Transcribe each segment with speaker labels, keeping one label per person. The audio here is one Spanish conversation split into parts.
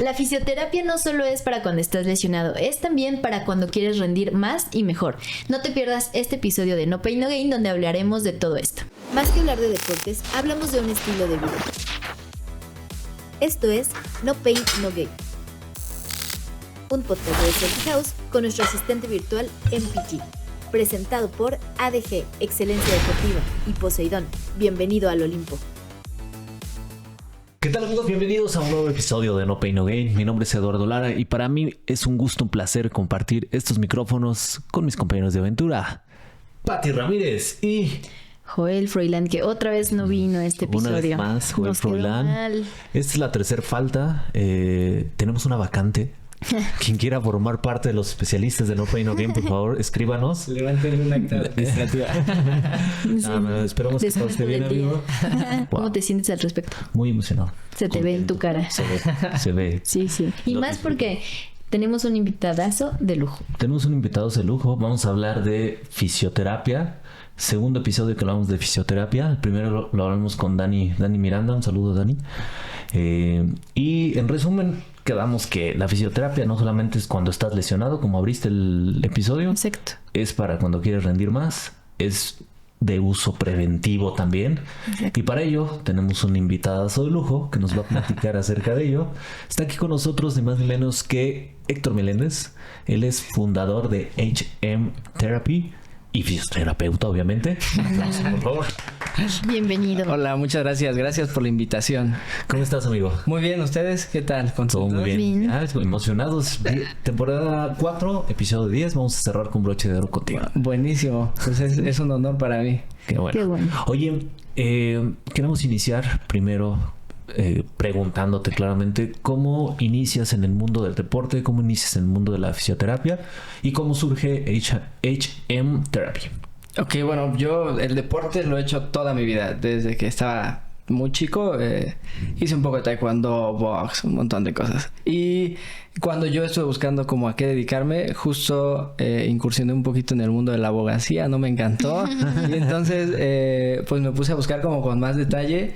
Speaker 1: La fisioterapia no solo es para cuando estás lesionado, es también para cuando quieres rendir más y mejor. No te pierdas este episodio de No Pain No Gain, donde hablaremos de todo esto. Más que hablar de deportes, hablamos de un estilo de vida. Esto es No Pain No Gain, un podcast de Selfie House con nuestro asistente virtual MPG, presentado por ADG, Excelencia Deportiva, y Poseidón. Bienvenido al Olimpo.
Speaker 2: ¿Qué tal, amigos? Bienvenidos a un nuevo episodio de No Pain No Gain. Mi nombre es Eduardo Lara y para mí es un gusto, un placer compartir estos micrófonos con mis compañeros de aventura, Pati Ramírez y
Speaker 1: Joel Froilán, que otra vez no vino a este episodio.
Speaker 2: Una vez más, Joel Froilán. Esta es la tercera falta. Tenemos una vacante. Quien quiera formar parte de los especialistas de No Pain No Gain, por favor, escríbanos.
Speaker 3: Levanten un acta administrativa.
Speaker 2: Esperamos que todo esté bien, amigo.
Speaker 1: ¿Cómo te sientes al respecto?
Speaker 2: Muy emocionado.
Speaker 1: Se te ve en tu cara.
Speaker 2: Se ve.
Speaker 1: Sí. Y más porque tenemos un invitadazo de lujo.
Speaker 2: Tenemos un invitado de lujo. Vamos a hablar de fisioterapia. Segundo episodio que hablamos de fisioterapia. El primero lo hablamos con Dani Miranda. Un saludo, Dani. Y en resumen, quedamos que la fisioterapia no solamente es cuando estás lesionado, como abriste el episodio.
Speaker 1: Exacto.
Speaker 2: Es para cuando quieres rendir más. Es de uso preventivo también. Exacto. Y para ello tenemos un invitadazo de lujo que nos va a platicar acerca de ello. Está aquí con nosotros ni más ni menos que Héctor Meléndez. Él es fundador de HM Therapy y fisioterapeuta, obviamente. Un aplauso, por favor.
Speaker 1: Bienvenido.
Speaker 3: Hola, muchas gracias. Gracias por la invitación.
Speaker 2: ¿Cómo estás, amigo?
Speaker 3: Muy bien, ¿ustedes? ¿Qué tal?
Speaker 2: Todo muy bien. Emocionados. Temporada 4, episodio 10. Vamos a cerrar con broche de oro contigo.
Speaker 3: Buenísimo. Pues es un honor para mí.
Speaker 2: Qué bueno.
Speaker 1: Qué bueno.
Speaker 2: Oye, queremos iniciar primero preguntándote claramente cómo inicias en el mundo del deporte, cómo inicias en el mundo de la fisioterapia y cómo surge HM Therapy.
Speaker 3: Ok, bueno, yo el deporte lo he hecho toda mi vida. Desde que estaba muy chico hice un poco de taekwondo, box, un montón de cosas. Y cuando yo estuve buscando como a qué dedicarme, justo incursioné un poquito en el mundo de la abogacía, no me encantó. Y entonces pues me puse a buscar como con más detalle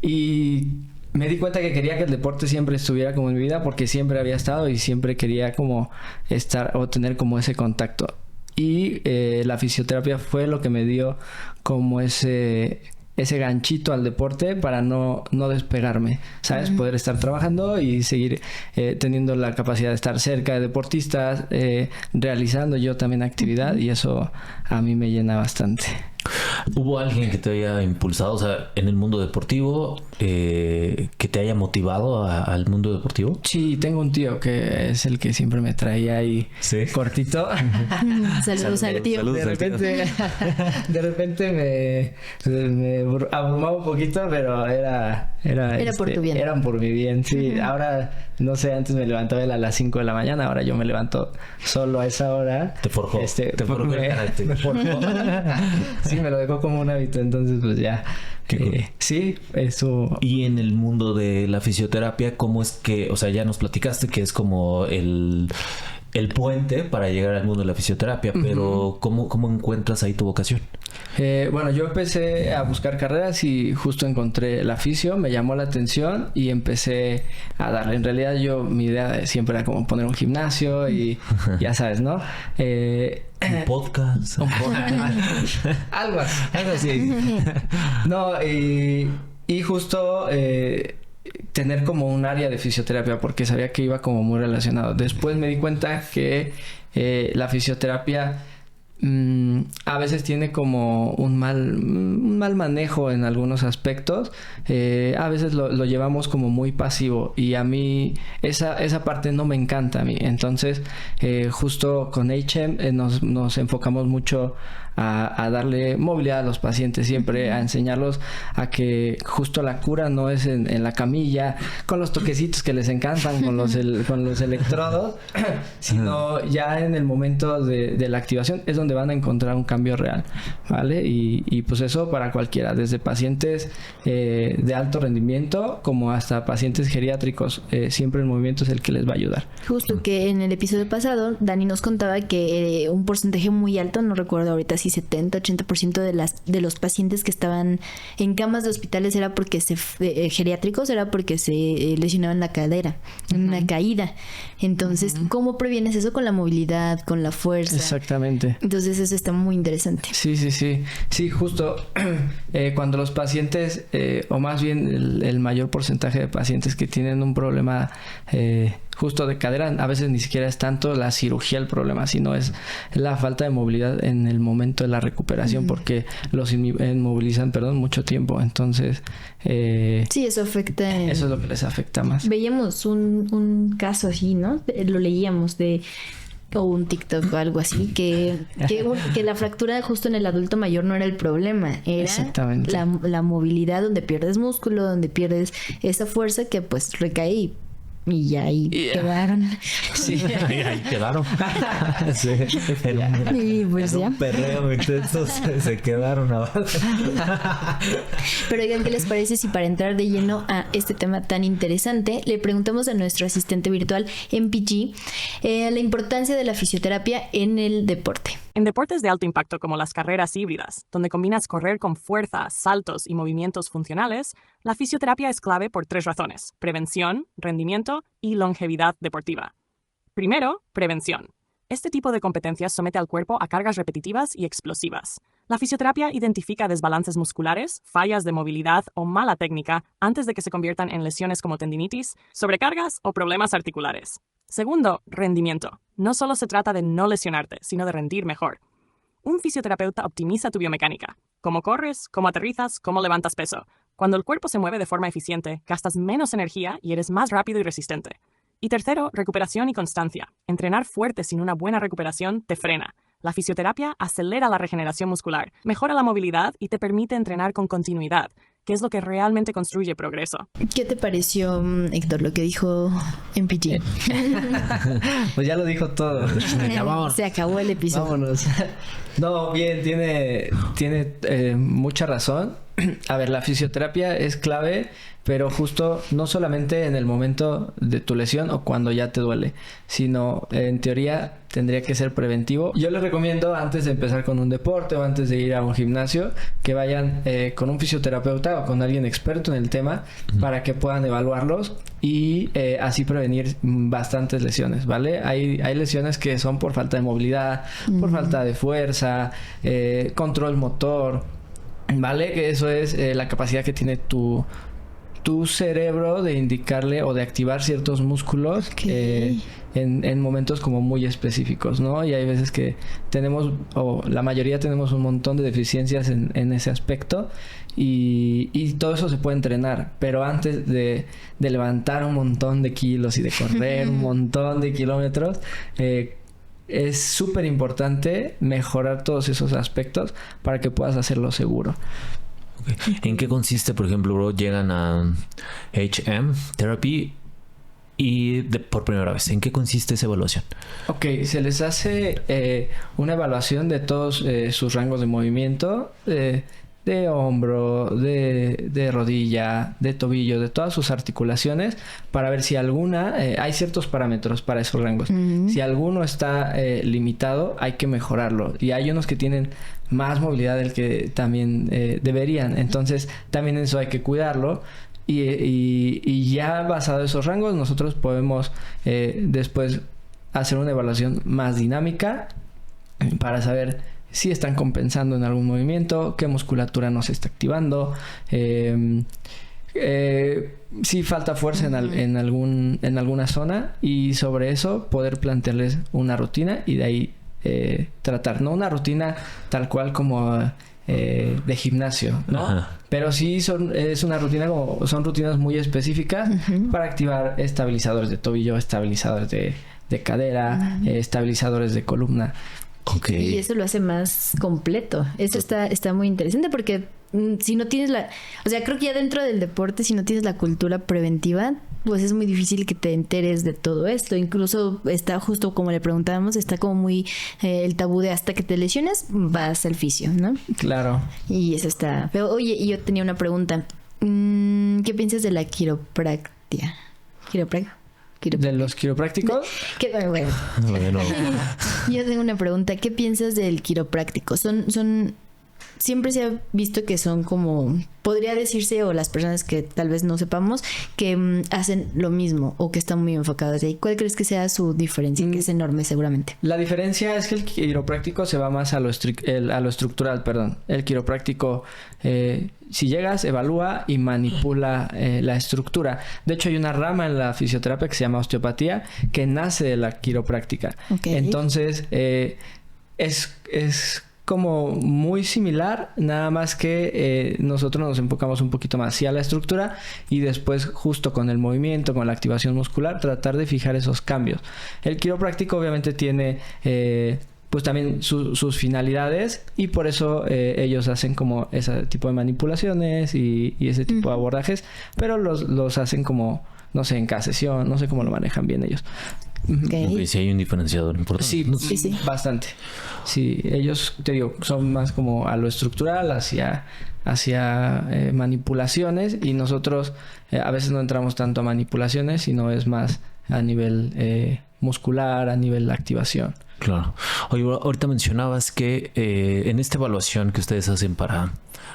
Speaker 3: y me di cuenta que quería que el deporte siempre estuviera como en mi vida porque siempre había estado y siempre quería como estar o tener como ese contacto. Y la fisioterapia fue lo que me dio como ese ganchito al deporte para no despegarme, ¿sabes? Poder estar trabajando y seguir teniendo la capacidad de estar cerca de deportistas, realizando yo también actividad y eso a mí me llena bastante.
Speaker 2: ¿Hubo alguien que te haya impulsado, o sea, en el mundo deportivo, que te haya motivado al mundo deportivo?
Speaker 3: Sí, tengo un tío que es el que siempre me traía ahí cortito.
Speaker 1: Saludos al tío.
Speaker 3: De repente me abrumaba un poquito, pero era
Speaker 1: por tu bien.
Speaker 3: Eran por mi bien, sí. Ahora, no sé, antes me levantaba él a las 5 de la mañana, ahora yo me levanto solo a esa hora.
Speaker 2: Te forjó. Te forjó el carácter.
Speaker 3: Me forjó. Sí, me lo dejó como un hábito, entonces pues ya. Sí, eso.
Speaker 2: Y en el mundo de la fisioterapia, ¿cómo es que, o sea, ya nos platicaste que es como el puente para llegar al mundo de la fisioterapia, pero ¿cómo encuentras ahí tu vocación?
Speaker 3: Bueno, yo empecé a buscar carreras y justo encontré la fisio, me llamó la atención y empecé a darle. En realidad mi idea siempre era como poner un gimnasio y ya sabes, ¿no?
Speaker 2: Un podcast.
Speaker 3: Algo así. No, y justo tener como un área de fisioterapia porque sabía que iba como muy relacionado. Después me di cuenta que la fisioterapia a veces tiene como un mal manejo en algunos aspectos. A veces lo llevamos como muy pasivo y a mí esa parte no me encanta a mí. Entonces justo con HM nos enfocamos mucho a darle movilidad a los pacientes, siempre a enseñarlos a que justo la cura no es en la camilla con los toquecitos que les encantan, con los electrodos, sino ya en el momento de la activación es donde van a encontrar un cambio real, ¿vale? Y pues eso para cualquiera, desde pacientes de alto rendimiento como hasta pacientes geriátricos, siempre el movimiento es el que les va a ayudar.
Speaker 1: Justo que en el episodio pasado Dani nos contaba que un porcentaje muy alto, no recuerdo ahorita si 70-80% de los pacientes que estaban en camas de hospitales era porque geriátricos era porque se lesionaban la cadera, en una caída. Entonces, ¿cómo previenes eso? Con la movilidad, con la fuerza.
Speaker 3: Exactamente.
Speaker 1: Entonces eso está muy interesante.
Speaker 3: Sí, justo cuando los pacientes, o más bien el mayor porcentaje de pacientes que tienen un problema justo de cadera, a veces ni siquiera es tanto la cirugía el problema, sino es la falta de movilidad en el momento de la recuperación, porque los inmovilizan, mucho tiempo. Entonces,
Speaker 1: sí, eso afecta.
Speaker 3: Eso es lo que les afecta más.
Speaker 1: Veíamos un caso así, ¿no? Lo leíamos o un TikTok o algo así, que la fractura justo en el adulto mayor no era el problema, era la movilidad, donde pierdes músculo, donde pierdes esa fuerza que pues recae y ya ahí quedaron.
Speaker 2: Sí, ahí quedaron. Sí,
Speaker 1: y pues ya.
Speaker 2: Un perreo intenso se quedaron abajo.
Speaker 1: Pero oigan, ¿qué les parece si para entrar de lleno a este tema tan interesante le preguntamos a nuestro asistente virtual MPG la importancia de la fisioterapia en el deporte?
Speaker 4: En deportes de alto impacto como las carreras híbridas, donde combinas correr con fuerza, saltos y movimientos funcionales, la fisioterapia es clave por 3 razones: prevención, rendimiento y longevidad deportiva. Primero, prevención. Este tipo de competencias somete al cuerpo a cargas repetitivas y explosivas. La fisioterapia identifica desbalances musculares, fallas de movilidad o mala técnica antes de que se conviertan en lesiones como tendinitis, sobrecargas o problemas articulares. Segundo, rendimiento. No solo se trata de no lesionarte, sino de rendir mejor. Un fisioterapeuta optimiza tu biomecánica. Cómo corres, cómo aterrizas, cómo levantas peso. Cuando el cuerpo se mueve de forma eficiente, gastas menos energía y eres más rápido y resistente. Y tercero, recuperación y constancia. Entrenar fuerte sin una buena recuperación te frena. La fisioterapia acelera la regeneración muscular, mejora la movilidad y te permite entrenar con continuidad, que es lo que realmente construye progreso.
Speaker 1: ¿Qué te pareció, Héctor, lo que dijo MPG?
Speaker 3: Pues ya lo dijo todo.
Speaker 1: Se acabó el episodio.
Speaker 3: Vámonos. No, bien, tiene mucha razón. A ver, la fisioterapia es clave, pero justo no solamente en el momento de tu lesión o cuando ya te duele, sino en teoría tendría que ser preventivo. Yo les recomiendo, antes de empezar con un deporte o antes de ir a un gimnasio, que vayan con un fisioterapeuta o con alguien experto en el tema para que puedan evaluarlos y así prevenir bastantes lesiones, ¿vale? Hay lesiones que son por falta de movilidad, por falta de fuerza, control motor, ¿vale? Que eso es la capacidad que tiene tu cerebro de indicarle o de activar ciertos músculos en momentos como muy específicos, ¿no? Y hay veces que tenemos, o la mayoría tenemos un montón de deficiencias en ese aspecto y todo eso se puede entrenar, pero antes de levantar un montón de kilos y de correr un montón de kilómetros, es súper importante mejorar todos esos aspectos para que puedas hacerlo seguro.
Speaker 2: ¿En qué consiste, por ejemplo, bro? Llegan a HM Therapy y por primera vez, ¿en qué consiste esa evaluación?
Speaker 3: Ok, se les hace una evaluación de todos sus rangos de movimiento, de hombro, de rodilla, de tobillo, de todas sus articulaciones, para ver si alguna, hay ciertos parámetros para esos rangos. Si alguno está limitado, hay que mejorarlo. Y hay unos que tienen más movilidad del que también deberían. Entonces, también eso hay que cuidarlo. Y ya basado en esos rangos, nosotros podemos después hacer una evaluación más dinámica para saber si están compensando en algún movimiento, qué musculatura no se está activando, si falta fuerza en alguna zona, y sobre eso poder plantearles una rutina y de ahí tratar, no una rutina tal cual como de gimnasio, ¿no? Ajá. Pero sí es una rutina son rutinas muy específicas para activar estabilizadores de tobillo, estabilizadores de cadera, estabilizadores de columna.
Speaker 2: Okay.
Speaker 1: Y eso lo hace más completo. Eso está muy interesante porque si no tienes o sea, creo que ya dentro del deporte, si no tienes la cultura preventiva, pues es muy difícil que te enteres de todo esto. Incluso está justo como le preguntábamos, está como muy el tabú de hasta que te lesiones vas al fisio, ¿no?
Speaker 3: Claro. Y
Speaker 1: eso está... Pero oye, y yo tenía una pregunta. ¿Qué piensas de la quiropráctica?
Speaker 3: ¿De los quiroprácticos?
Speaker 1: Bueno,
Speaker 2: Bueno,
Speaker 1: yo tengo una pregunta. ¿Qué piensas del quiropráctico? Siempre se ha visto que son como, podría decirse, o las personas que tal vez no sepamos, que hacen lo mismo o que están muy enfocadas ahí. ¿Cuál crees que sea su diferencia? Que es enorme seguramente.
Speaker 3: La diferencia es que el quiropráctico se va más a lo estructural, perdón. El quiropráctico, si llegas, evalúa y manipula la estructura. De hecho, hay una rama en la fisioterapia que se llama osteopatía que nace de la quiropráctica.
Speaker 1: Okay.
Speaker 3: Entonces, es como muy similar, nada más que nosotros nos enfocamos un poquito más hacia la estructura y después justo con el movimiento, con la activación muscular, tratar de fijar esos cambios. El quiropráctico obviamente tiene pues también sus finalidades y por eso ellos hacen como ese tipo de manipulaciones y ese tipo de abordajes, pero los hacen como, no sé, en cada sesión, no sé cómo lo manejan bien ellos.
Speaker 2: Okay, sí hay un diferenciador importante.
Speaker 3: Sí, bastante. Sí, ellos, te digo, son más como a lo estructural, hacia manipulaciones, y nosotros a veces no entramos tanto a manipulaciones, sino es más a nivel muscular, a nivel de activación.
Speaker 2: Claro. Oye, ahorita mencionabas que en esta evaluación que ustedes hacen para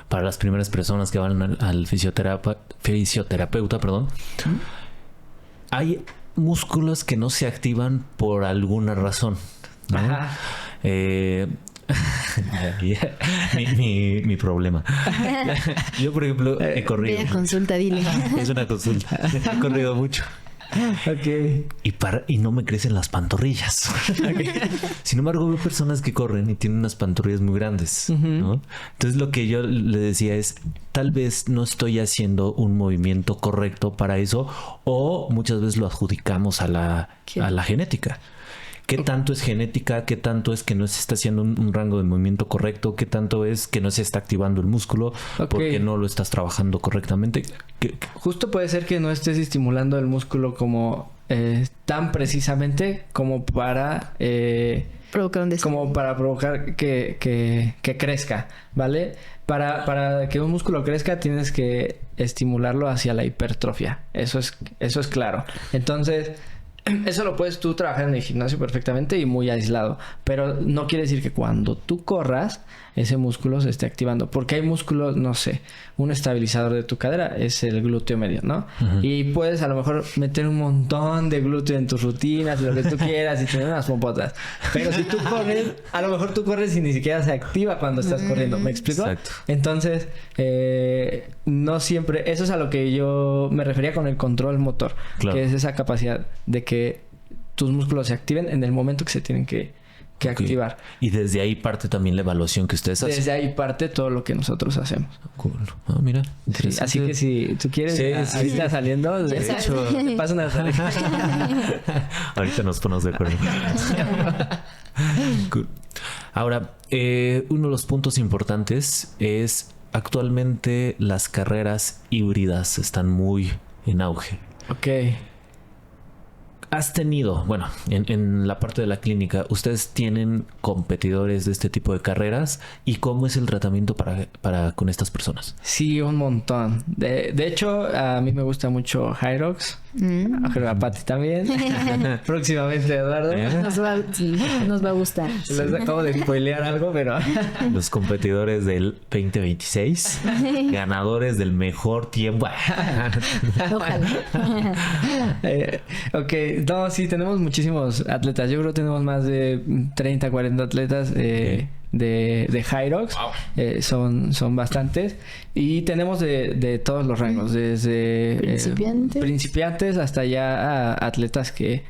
Speaker 2: las primeras personas que van al fisioterapeuta, perdón, hay músculos que no se activan por alguna razón, ¿no?
Speaker 3: Ajá.
Speaker 2: mi problema. Yo, por ejemplo, he corrido.
Speaker 1: Bella consulta, dile.
Speaker 2: Es una consulta. He corrido mucho.
Speaker 3: Okay.
Speaker 2: Y no me crecen las pantorrillas. Sin embargo, veo personas que corren y tienen unas pantorrillas muy grandes, ¿no? Entonces, lo que yo le decía es, tal vez no estoy haciendo un movimiento correcto para eso, o muchas veces lo adjudicamos a la genética. ¿Qué tanto es genética? ¿Qué tanto es que no se está haciendo un rango de movimiento correcto? ¿Qué tanto es que no se está activando el músculo porque no lo estás trabajando correctamente?
Speaker 3: Justo puede ser que no estés estimulando el músculo como tan precisamente como para
Speaker 1: provocar un desarrollo.
Speaker 3: como para provocar que crezca, ¿vale? Para que un músculo crezca tienes que estimularlo hacia la hipertrofia. Eso es claro. Entonces, eso lo puedes tú trabajar en el gimnasio perfectamente y muy aislado, pero no quiere decir que cuando tú corras ese músculo se esté activando, porque hay músculos, no sé, un estabilizador de tu cadera es el glúteo medio, ¿no? Y puedes a lo mejor meter un montón de glúteo en tus rutinas y lo que tú quieras y tener unas pompotas, pero si tú corres, a lo mejor tú corres y ni siquiera se activa cuando estás corriendo, ¿me explico?
Speaker 2: Exacto.
Speaker 3: Entonces, no siempre, eso es a lo que yo me refería con el control motor,
Speaker 2: claro,
Speaker 3: que es esa capacidad de que tus músculos se activen en el momento que se tienen que activar.
Speaker 2: Y desde ahí parte también la evaluación que ustedes hacen.
Speaker 3: Desde ahí parte todo lo que nosotros hacemos.
Speaker 2: Cool. Ah, mira,
Speaker 3: Sí, así que si tú quieres, ahorita saliendo, de hecho, te paso una
Speaker 2: ahorita nos ponemos de acuerdo. Cool. Ahora, uno de los puntos importantes es actualmente las carreras híbridas están muy en auge.
Speaker 3: Ok.
Speaker 2: Has tenido, bueno, en la parte de la clínica, ¿ustedes tienen competidores de este tipo de carreras? ¿Y cómo es el tratamiento para con estas personas?
Speaker 3: Sí, un montón. De hecho, a mí me gusta mucho Hyrox. A Pati también. Próximamente, Eduardo.
Speaker 1: Nos va a gustar.
Speaker 3: Les acabo de spoilear algo, pero...
Speaker 2: Los competidores del 2026, ganadores del mejor tiempo.
Speaker 3: Ojalá. Ok, no, sí, tenemos muchísimos atletas. Yo creo que tenemos más de 30, 40 atletas de Hyrox. Wow. Son bastantes. Y tenemos de todos los rangos, desde principiantes hasta ya atletas que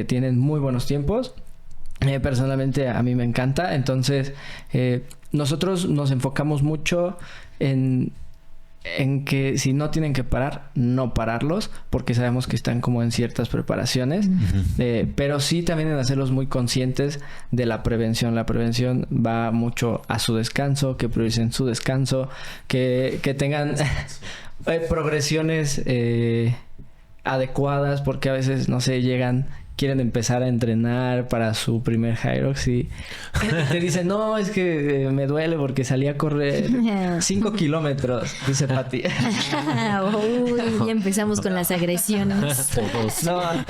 Speaker 3: tienen muy buenos tiempos. Personalmente a mí me encanta. Entonces, nosotros nos enfocamos mucho en que si no tienen que parar, no pararlos, porque sabemos que están como en ciertas preparaciones, pero sí también en hacerlos muy conscientes de la prevención. La prevención va mucho a su descanso, que prioricen su descanso, que tengan progresiones adecuadas, porque a veces, no sé, llegan quieren empezar a entrenar para su primer Hyrox y te dicen, no, es que me duele porque salí a correr 5 kilómetros, dice Pati.
Speaker 1: Uy, ya empezamos con las agresiones.
Speaker 3: No,
Speaker 1: A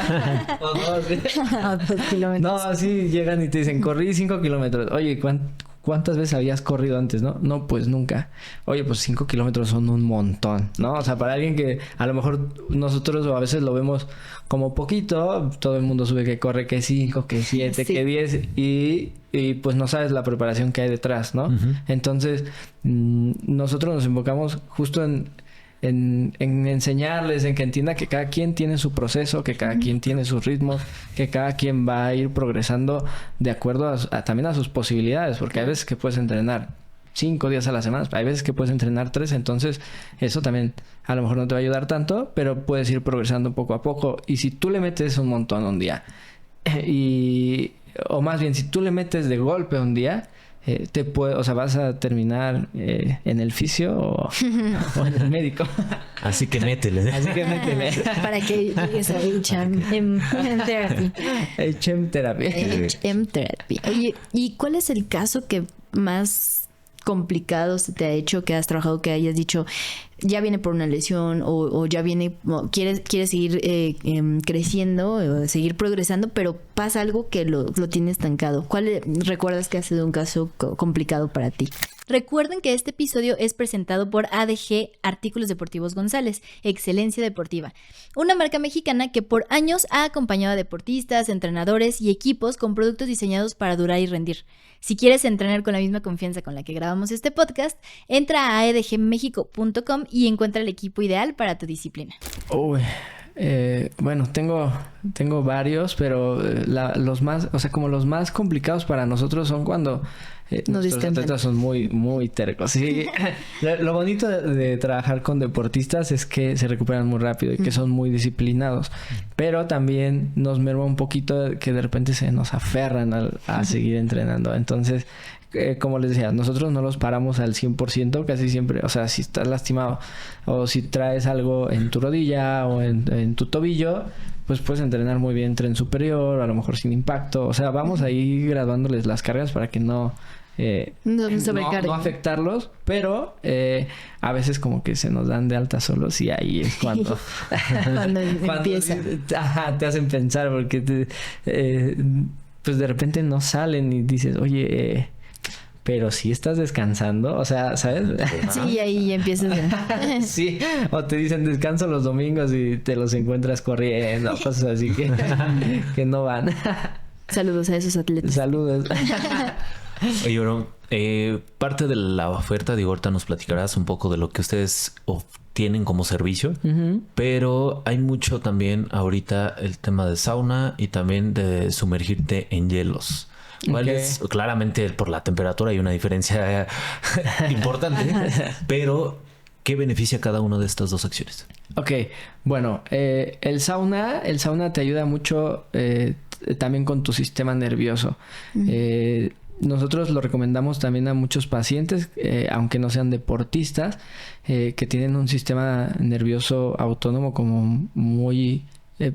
Speaker 1: 2 kilómetros.
Speaker 3: no, sí, llegan y te dicen, corrí 5 kilómetros. Oye, ¿cuántas veces habías corrido antes, no? No, pues nunca. Oye, pues 5 kilómetros son un montón, ¿no? O sea, para alguien que a lo mejor nosotros a veces lo vemos como poquito, todo el mundo sube que corre que 5, que 7,
Speaker 1: Sí.
Speaker 3: que 10 y pues no sabes la preparación que hay detrás, ¿no? Entonces, nosotros nos enfocamos justo en enseñarles, en que entienda que cada quien tiene su proceso, que cada quien tiene sus ritmos, que cada quien va a ir progresando de acuerdo también a sus posibilidades, porque hay veces que puedes entrenar 5 días a la semana, hay veces que puedes entrenar 3, entonces eso también a lo mejor no te va a ayudar tanto, pero puedes ir progresando poco a poco, y si tú le metes un montón un día, o más bien si tú le metes de golpe un día, o sea, vas a terminar en el fisio o en el médico.
Speaker 2: Así que métele.
Speaker 3: Así que métele.
Speaker 1: Para que llegues a HM Therapy.
Speaker 3: HM Therapy.
Speaker 1: HM Therapy. Oye, ¿y cuál es el caso que más complicado se te ha hecho, que has trabajado, que hayas dicho, ya viene por una lesión o ya viene, quieres seguir creciendo, o seguir progresando, pero pasa algo que lo tiene estancado? ¿Cuál recuerdas que ha sido un caso complicado para ti? Recuerden que este episodio es presentado por ADG Artículos Deportivos González, Excelencia Deportiva, una marca mexicana que por años ha acompañado a deportistas, entrenadores y equipos con productos diseñados para durar y rendir. Si quieres entrenar con la misma confianza con la que grabamos este podcast, entra a adgmexico.com y encuentra el equipo ideal para tu disciplina.
Speaker 3: Uy, bueno, tengo varios, pero los más, o sea, como los más complicados para nosotros son cuando nuestros atletas son muy, muy tercos. Sí. Lo bonito de trabajar con deportistas es que se recuperan muy rápido y que son muy disciplinados, pero también nos merma un poquito que de repente se nos aferran a seguir entrenando. Entonces, como les decía, nosotros no los paramos al 100% casi siempre. O sea, si estás lastimado o si traes algo en tu rodilla o en tu tobillo, pues puedes entrenar muy bien tren superior, a lo mejor sin impacto. O sea, vamos ahí graduándoles las cargas para que no afectarlos, pero a veces como que se nos dan de alta solos y ahí es cuando
Speaker 1: empieza.
Speaker 3: Te hacen pensar porque pues de repente no salen y dices, oye, pero si estás descansando, o sea, ¿sabes?
Speaker 1: Sí, ahí empiezas
Speaker 3: Sí, o te dicen descanso los domingos y te los encuentras corriendo, cosas así que no van.
Speaker 1: Saludos a esos atletas.
Speaker 3: Saludos.
Speaker 2: Oye, bro, parte de la oferta, digo, ahorita nos platicarás un poco de lo que ustedes tienen como servicio, pero hay mucho también ahorita el tema de sauna y también de sumergirte en hielos. ¿Cuáles? Claramente por la temperatura hay una diferencia importante, pero ¿qué beneficia cada una de estas dos acciones?
Speaker 3: Ok, bueno, el sauna te ayuda mucho también con tu sistema nervioso. Nosotros lo recomendamos también a muchos pacientes, aunque no sean deportistas, que tienen un sistema nervioso autónomo como muy,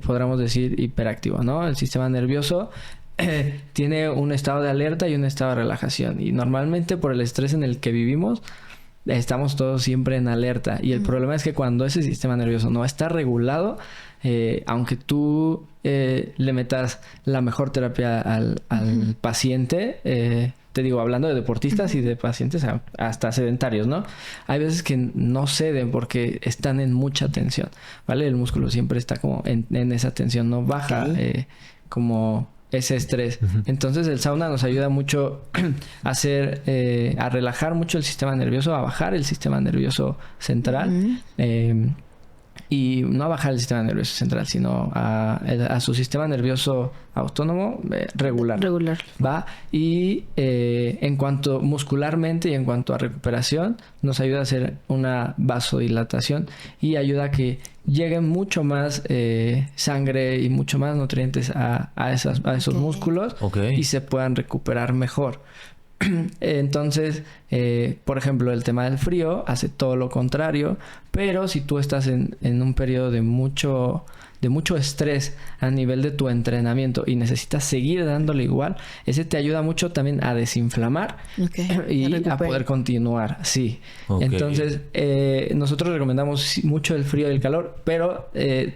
Speaker 3: podríamos decir, hiperactivo, ¿no? El sistema nervioso tiene un estado de alerta y un estado de relajación. Y normalmente por el estrés en el que vivimos, estamos todos siempre en alerta. Y el problema es que cuando ese sistema nervioso no está regulado, aunque tú le metas la mejor terapia al paciente, te digo, hablando de deportistas y de pacientes hasta sedentarios, ¿no? Hay veces que no ceden porque están en mucha tensión, ¿vale? El músculo siempre está como en esa tensión, no baja como ese estrés. Entonces el sauna nos ayuda mucho a relajar mucho el sistema nervioso, a bajar el sistema nervioso central. Y no a bajar el sistema nervioso central, sino a su sistema nervioso autónomo regular. ¿Va? Y en cuanto muscularmente y en cuanto a recuperación, nos ayuda a hacer una vasodilatación y ayuda a que llegue mucho más sangre y mucho más nutrientes a esos músculos y se puedan recuperar mejor. Entonces, por ejemplo, el tema del frío hace todo lo contrario, pero si tú estás en un periodo de mucho de mucho estrés a nivel de tu entrenamiento y necesitas seguir dándole igual, ese te ayuda mucho también a desinflamar y a poder continuar. Sí.
Speaker 2: Okay.
Speaker 3: Entonces, nosotros recomendamos mucho el frío y el calor, pero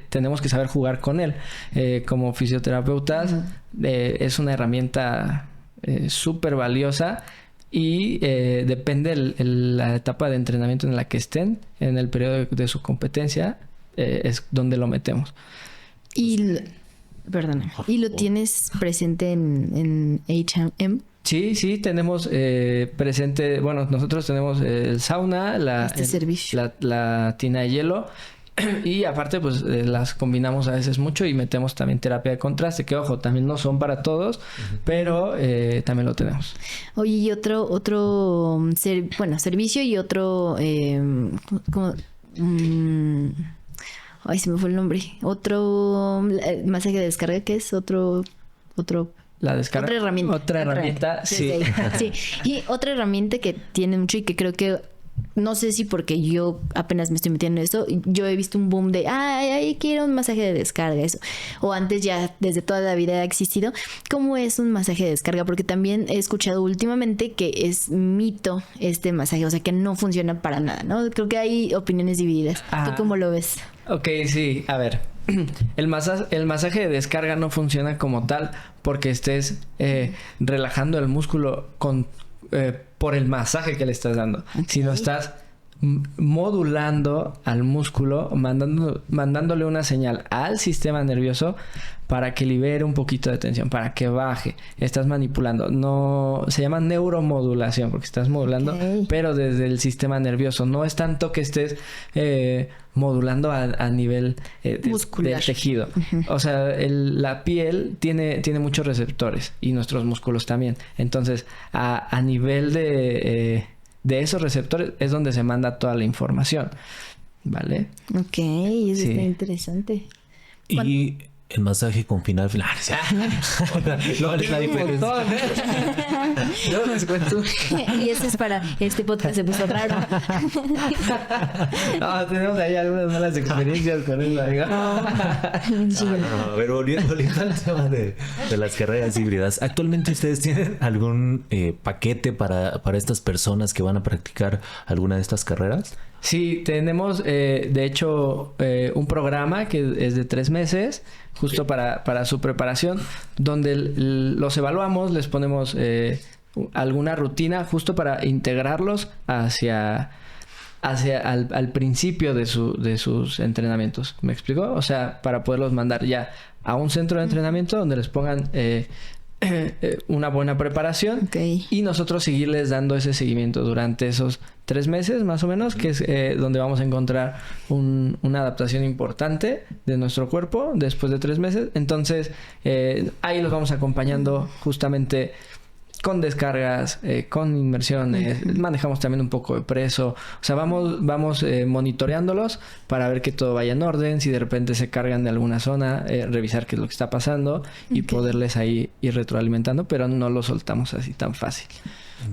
Speaker 3: tenemos que saber jugar con él. Como fisioterapeutas, es una herramienta súper valiosa. Y depende la etapa de entrenamiento en la que estén, en el periodo de su competencia, es donde lo metemos.
Speaker 1: Y lo tienes presente en H&M.
Speaker 3: Sí, tenemos presente, bueno, nosotros tenemos el sauna,
Speaker 1: servicio.
Speaker 3: la tina de hielo. Y aparte, pues las combinamos a veces mucho y metemos también terapia de contraste, que ojo, también no son para todos, pero también lo tenemos.
Speaker 1: Oye, y otro servicio y otro ay, se me fue el nombre. Otro masaje de descarga, ¿qué es? Otro
Speaker 3: La descarga.
Speaker 1: Otra herramienta.
Speaker 3: Sí.
Speaker 1: Sí. Y otra herramienta que tiene mucho y que creo que no sé si porque yo apenas me estoy metiendo en eso, yo he visto un boom de ay, quiero un masaje de descarga, eso. O antes ya desde toda la vida ha existido. ¿Cómo es un masaje de descarga? Porque también he escuchado últimamente que es mito este masaje, o sea que no funciona para nada, ¿no? Creo que hay opiniones divididas. ¿Tú cómo lo ves?
Speaker 3: Ok, sí, a ver. El masaje de descarga no funciona como tal porque estés relajando el músculo por el masaje que le estás dando, sino estás modulando al músculo, mandándole una señal al sistema nervioso para que libere un poquito de tensión, para que baje. Estás manipulando. No, se llama neuromodulación porque estás modulando, pero desde el sistema nervioso. No es tanto que estés modulando a nivel del tejido. O sea, la piel tiene muchos receptores y nuestros músculos también. Entonces, a nivel de esos receptores es donde se manda toda la información. ¿Vale?
Speaker 1: Ok, eso está interesante.
Speaker 2: Y el masaje con final.
Speaker 3: Lo es la diferencia. Yo les cuento.
Speaker 1: Y eso es para este podcast, se puso raro.
Speaker 3: No, tenemos ahí algunas malas experiencias con eso, amiga.
Speaker 2: A ver, volviendo al tema de las carreras híbridas. ¿Actualmente ustedes tienen algún paquete para estas personas que van a practicar alguna de estas carreras?
Speaker 3: Sí, tenemos de hecho un programa que es de 3 meses, justo para su preparación, donde los evaluamos, les ponemos alguna rutina justo para integrarlos hacia al principio de sus entrenamientos. ¿Me explico? O sea, para poderlos mandar ya a un centro de entrenamiento donde les pongan una buena preparación y nosotros seguirles dando ese seguimiento durante esos 3 meses más o menos, que es donde vamos a encontrar una adaptación importante de nuestro cuerpo después de 3 meses. Entonces ahí los vamos acompañando justamente con descargas, con inmersiones, manejamos también un poco de peso, o sea, vamos monitoreándolos para ver que todo vaya en orden, si de repente se cargan de alguna zona, revisar qué es lo que está pasando y poderles ahí ir retroalimentando, pero no lo soltamos así tan fácil.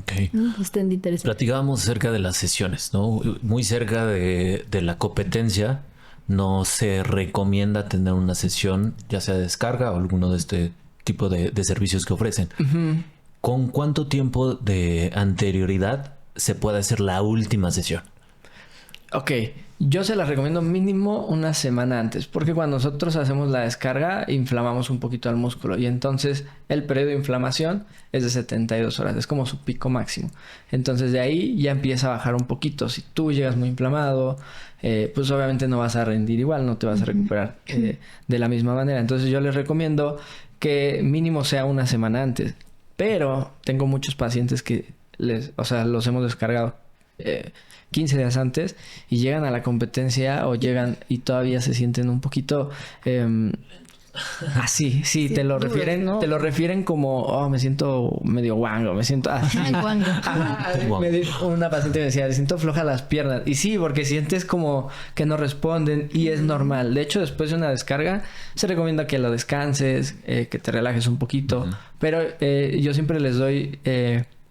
Speaker 2: Okay.
Speaker 1: Bastante interesante.
Speaker 2: Platicábamos acerca de las sesiones, ¿no? Muy cerca de la competencia no se recomienda tener una sesión, ya sea de descarga o alguno de este tipo de servicios que ofrecen. ¿Con cuánto tiempo de anterioridad se puede hacer la última sesión?
Speaker 3: Ok, yo se las recomiendo mínimo una semana antes, porque cuando nosotros hacemos la descarga inflamamos un poquito al músculo y entonces el periodo de inflamación es de 72 horas, es como su pico máximo. Entonces de ahí ya empieza a bajar un poquito. Si tú llegas muy inflamado, pues obviamente no vas a rendir igual, no te vas a recuperar de la misma manera. Entonces yo les recomiendo que mínimo sea una semana antes. Pero tengo muchos pacientes que los hemos descargado 15 días antes y llegan a la competencia o llegan y todavía se sienten un poquito así, sí, te lo
Speaker 1: duros,
Speaker 3: refieren,
Speaker 1: ¿no?
Speaker 3: te lo refieren como, me siento medio guango, me siento así.
Speaker 1: Guango.
Speaker 3: Una paciente me decía, me siento floja las piernas. Y sí, porque sientes como que no responden y es normal. De hecho, después de una descarga se recomienda que lo descanses, que te relajes un poquito. Pero yo siempre les doy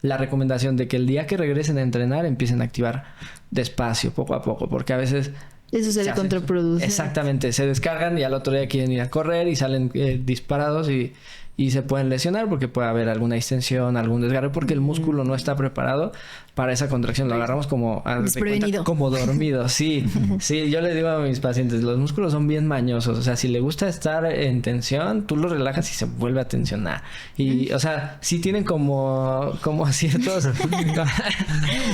Speaker 3: la recomendación de que el día que regresen a entrenar empiecen a activar despacio, poco a poco, porque a veces
Speaker 1: Eso
Speaker 3: se
Speaker 1: sería
Speaker 3: hacen-
Speaker 1: contraproducente.
Speaker 3: Exactamente, se descargan y al otro día quieren ir a correr y salen disparados y se pueden lesionar porque puede haber alguna distensión, algún desgarre, porque el músculo no está preparado para esa contracción. Lo agarramos como
Speaker 1: Desprevenido.
Speaker 3: como dormido. Sí, sí, yo le digo a mis pacientes, los músculos son bien mañosos. O sea, si le gusta estar en tensión, tú lo relajas y se vuelve a tensionar. Y, o sea, sí tienen como ciertos...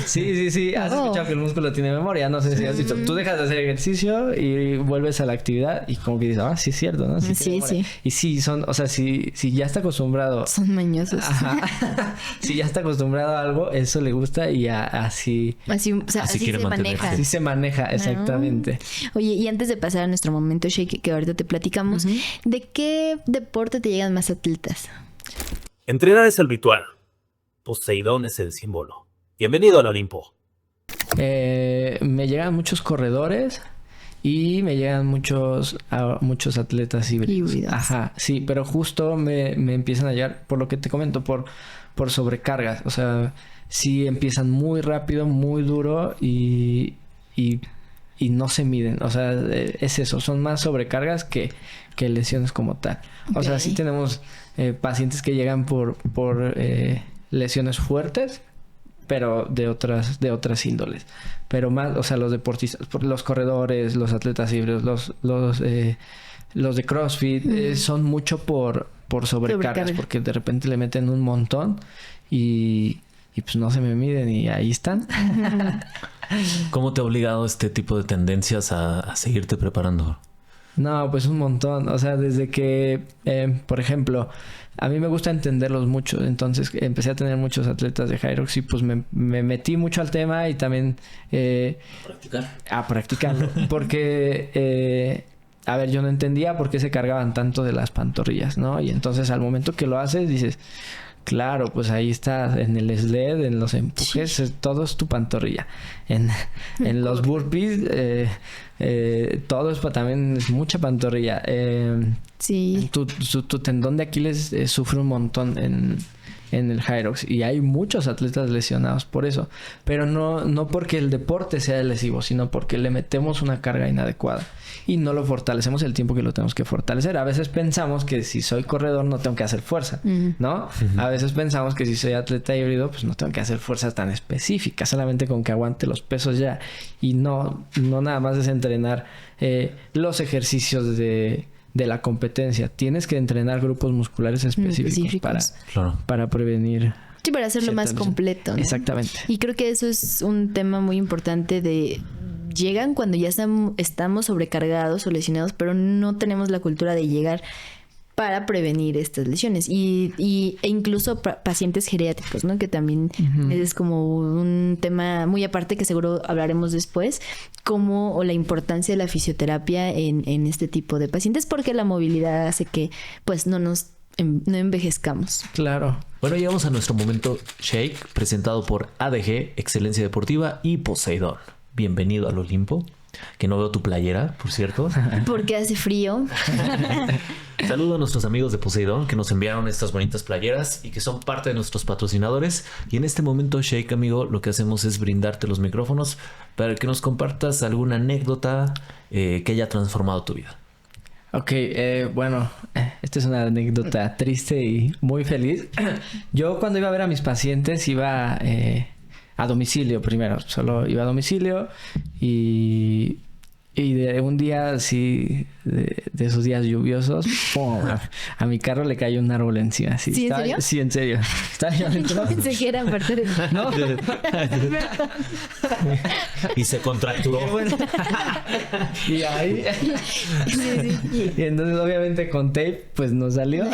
Speaker 3: sí. Has escuchado que el músculo tiene memoria. No sé si has visto. Tú dejas de hacer ejercicio y vuelves a la actividad y como que dices, sí es cierto, ¿no?
Speaker 1: Sí,
Speaker 3: tiene memoria.
Speaker 1: sí.
Speaker 3: Y sí, o sea, si ya está acostumbrado...
Speaker 1: Son mañosos.
Speaker 3: Ajá. Si ya está acostumbrado a algo, eso le gusta y así...
Speaker 1: Así, o sea,
Speaker 2: Así
Speaker 1: así
Speaker 2: quiere
Speaker 1: se
Speaker 2: mantenerse.
Speaker 1: maneja.
Speaker 3: Así se maneja, exactamente.
Speaker 1: Oye, y antes de pasar a nuestro momento shake, que ahorita te platicamos, ¿de qué deporte te llegan más atletas?
Speaker 5: Entrenar es el ritual. Poseidón es el símbolo. Bienvenido al Olimpo.
Speaker 3: Me llegan muchos corredores y me llegan muchos atletas híbridos. Ajá, sí, pero justo me empiezan a llegar, por lo que te comento, por sobrecargas. O sea, sí empiezan muy rápido, muy duro y no se miden. O sea, es eso, son más sobrecargas que lesiones como tal. O sea, sí tenemos pacientes que llegan por lesiones fuertes, pero de otras índoles. Pero más, o sea, los deportistas, los corredores, los atletas híbridos, los de CrossFit, son mucho por sobrecargas, porque de repente le meten un montón y pues no se me miden y ahí están.
Speaker 2: ¿Cómo te ha obligado este tipo de tendencias a seguirte preparando?
Speaker 3: No, pues un montón. O sea, desde que, por ejemplo, a mí me gusta entenderlos mucho. Entonces empecé a tener muchos atletas de Hyrox y pues me metí mucho al tema y también a practicarlo. Porque, a ver, yo no entendía por qué se cargaban tanto de las pantorrillas, ¿no? Y entonces al momento que lo haces dices... Claro, pues ahí está en el sled, en los empujes, todo es tu pantorrilla. En los burpees, todo también es mucha pantorrilla.
Speaker 1: Sí.
Speaker 3: Tu tendón de Aquiles sufre un montón en el Hyrox y hay muchos atletas lesionados por eso. Pero no porque el deporte sea lesivo, sino porque le metemos una carga inadecuada y no lo fortalecemos el tiempo que lo tenemos que fortalecer. A veces pensamos que si soy corredor no tengo que hacer fuerza, ¿no? A veces pensamos que si soy atleta híbrido pues no tengo que hacer fuerzas tan específicas, solamente con que aguante los pesos ya. Y no nada más es entrenar los ejercicios de la competencia. Tienes que entrenar grupos musculares específicos. Para prevenir.
Speaker 1: Sí, para hacerlo más completo, ¿no?
Speaker 3: Exactamente.
Speaker 1: Y creo que eso es un tema muy importante de... Llegan cuando ya estamos sobrecargados o lesionados, pero no tenemos la cultura de llegar para prevenir estas lesiones. E incluso pacientes geriátricos, ¿no? Que también es como un tema muy aparte que seguro hablaremos después, o la importancia de la fisioterapia en este tipo de pacientes, porque la movilidad hace que pues no envejezcamos.
Speaker 3: Claro.
Speaker 2: Bueno, llegamos a nuestro momento shake, presentado por ADG, Excelencia Deportiva y Poseidón. Bienvenido al Olimpo. Que no veo tu playera, por cierto.
Speaker 1: Porque hace frío.
Speaker 2: Saludo a nuestros amigos de Poseidón que nos enviaron estas bonitas playeras y que son parte de nuestros patrocinadores. Y en este momento, Shake, amigo, lo que hacemos es brindarte los micrófonos para que nos compartas alguna anécdota que haya transformado tu vida.
Speaker 3: Ok, bueno, esta es una anécdota triste y muy feliz. Yo cuando iba a ver a mis pacientes iba a domicilio primero, solo iba a domicilio y de un día así, de esos días lluviosos, ¡pum! A mi carro le cayó un árbol encima. Así.
Speaker 1: ¿Sí, en serio?
Speaker 3: Sí, en serio. Estaba yo adentro.
Speaker 1: Yo pensé que era parte de...
Speaker 3: No.
Speaker 2: Y se contracturó.
Speaker 3: Y ahí... Y entonces obviamente con tape pues no salió.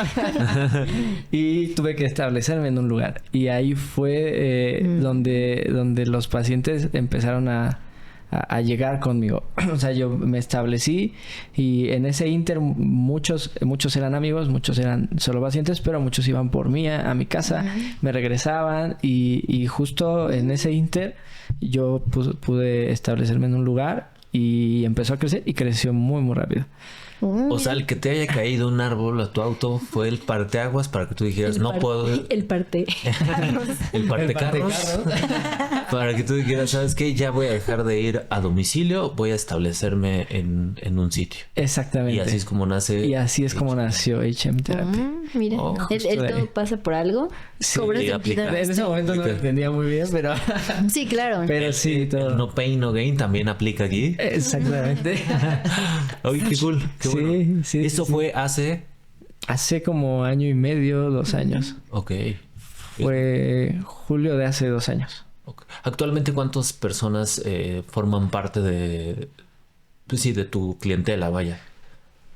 Speaker 3: Y tuve que establecerme en un lugar. Y ahí fue donde los pacientes empezaron a llegar conmigo. O sea, yo me establecí y en ese inter muchos eran amigos, muchos eran solo pacientes, pero muchos iban por mí a mi casa, me regresaban y justo en ese inter yo pude establecerme en un lugar y empezó a crecer y creció muy muy rápido.
Speaker 2: O sea, el que te haya caído un árbol a tu auto fue el parteaguas para que tú dijeras, no puedo.
Speaker 1: El parte.
Speaker 2: El partecarros. Para que tú dijeras, ¿sabes qué? Ya voy a dejar de ir a domicilio, voy a establecerme en un sitio.
Speaker 3: Exactamente.
Speaker 2: Y así es como nace.
Speaker 3: Y así es como nació HM Therapy.
Speaker 1: Mira, el todo pasa por algo.
Speaker 3: Sí,
Speaker 1: Cobra
Speaker 2: y
Speaker 1: sentido.
Speaker 2: aplica.
Speaker 3: En ese momento no lo entendía muy bien, pero...
Speaker 1: Sí, claro.
Speaker 3: pero sí, todo.
Speaker 2: No pain, no gain también aplica aquí.
Speaker 3: Exactamente.
Speaker 2: Oye, qué cool. Qué
Speaker 3: Sí,
Speaker 2: bueno.
Speaker 3: sí,
Speaker 2: Eso
Speaker 3: sí.
Speaker 2: fue hace.
Speaker 3: Hace como 1.5 2 años.
Speaker 2: Ok.
Speaker 3: Fue julio de hace 2 años.
Speaker 2: Ok. Actualmente, ¿cuántas personas forman parte de. Pues sí, de tu clientela, vaya?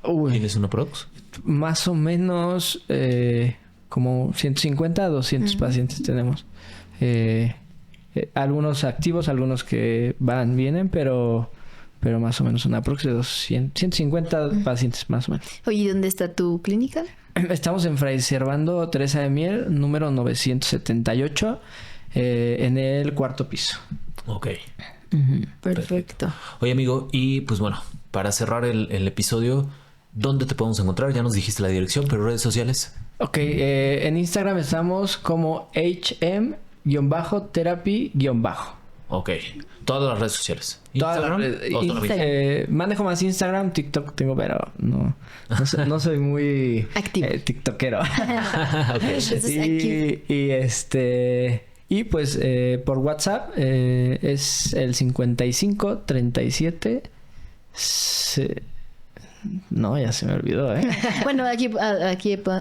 Speaker 3: Uy,
Speaker 2: ¿Tienes una prox?
Speaker 3: más o menos como 150 a 200 pacientes tenemos. Algunos activos, algunos que vienen, pero más o menos una prox de 150 pacientes más o menos.
Speaker 1: Oye, ¿y dónde está tu clínica?
Speaker 3: Estamos en Fray Servando Teresa de Mier, número 978, en el 4º piso.
Speaker 2: Ok.
Speaker 1: Perfecto.
Speaker 2: Oye, amigo, y pues bueno, para cerrar el episodio, ¿dónde te podemos encontrar? Ya nos dijiste la dirección, pero redes sociales.
Speaker 3: Ok, en Instagram estamos como HM-therapy-.
Speaker 2: Ok. Todas las redes sociales.
Speaker 3: Todas las
Speaker 2: Instagram.
Speaker 3: redes-
Speaker 2: ¿O solo
Speaker 1: Instagram.
Speaker 2: Facebook?
Speaker 3: Manejo más Instagram, TikTok tengo, pero no soy muy
Speaker 1: Activo.
Speaker 3: tiktokero.
Speaker 1: Entonces, aquí.
Speaker 3: Y pues por WhatsApp es el 55 37 no, ya se me olvidó,
Speaker 1: Bueno, aquí
Speaker 2: Ah,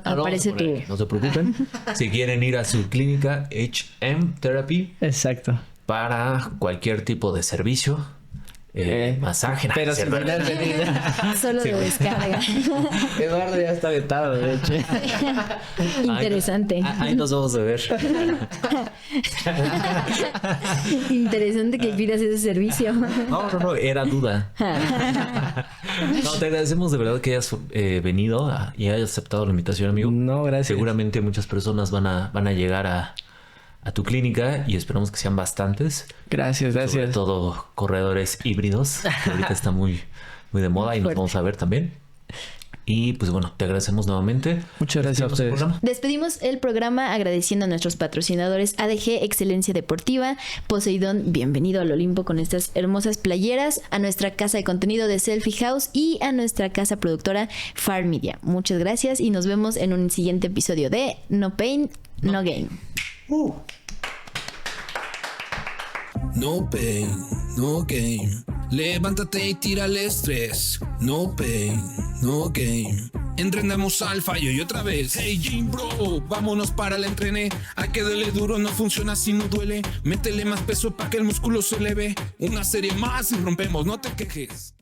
Speaker 2: no,
Speaker 1: aparece
Speaker 2: por ahí,
Speaker 1: tu...
Speaker 2: no se preocupen. Si quieren ir a su clínica HM Therapy
Speaker 3: Exacto.
Speaker 2: para cualquier tipo de servicio, masaje,
Speaker 3: Pero sin
Speaker 2: ¿verdad?
Speaker 3: tener venida.
Speaker 1: Solo de descarga.
Speaker 3: Eduardo ya está vetado, de hecho.
Speaker 1: Interesante.
Speaker 2: Ahí nos vamos a ver.
Speaker 1: Interesante que pidas ese servicio.
Speaker 2: No, era duda. No, te agradecemos de verdad que hayas venido y hayas aceptado la invitación, amigo.
Speaker 3: No, gracias.
Speaker 2: Seguramente muchas personas van a llegar a tu clínica y esperamos que sean bastantes.
Speaker 3: Gracias,
Speaker 2: Sobre
Speaker 3: gracias.
Speaker 2: todo corredores híbridos, que ahorita está muy, muy de moda y nos
Speaker 1: Fuerte.
Speaker 2: vamos a ver también. Y pues bueno, te agradecemos nuevamente.
Speaker 3: Muchas gracias a
Speaker 2: Despedimos el
Speaker 3: ustedes.
Speaker 2: programa.
Speaker 1: Despedimos el programa agradeciendo a nuestros patrocinadores ADG Excelencia Deportiva, Poseidón, bienvenido al Olimpo con estas hermosas playeras, a nuestra casa de contenido de Selfie House y a nuestra casa productora Far Media. Muchas gracias y nos vemos en un siguiente episodio de No Pain, No Gain.
Speaker 6: No pain, no gain. Levántate y tira el estrés. No pain, no gain. Entrenamos al fallo y otra vez. Hey Gym Bro, vámonos para el entrené. Hay que darle duro, no funciona si no duele. Métele más peso para que el músculo se eleve. Una serie más y rompemos, no te quejes.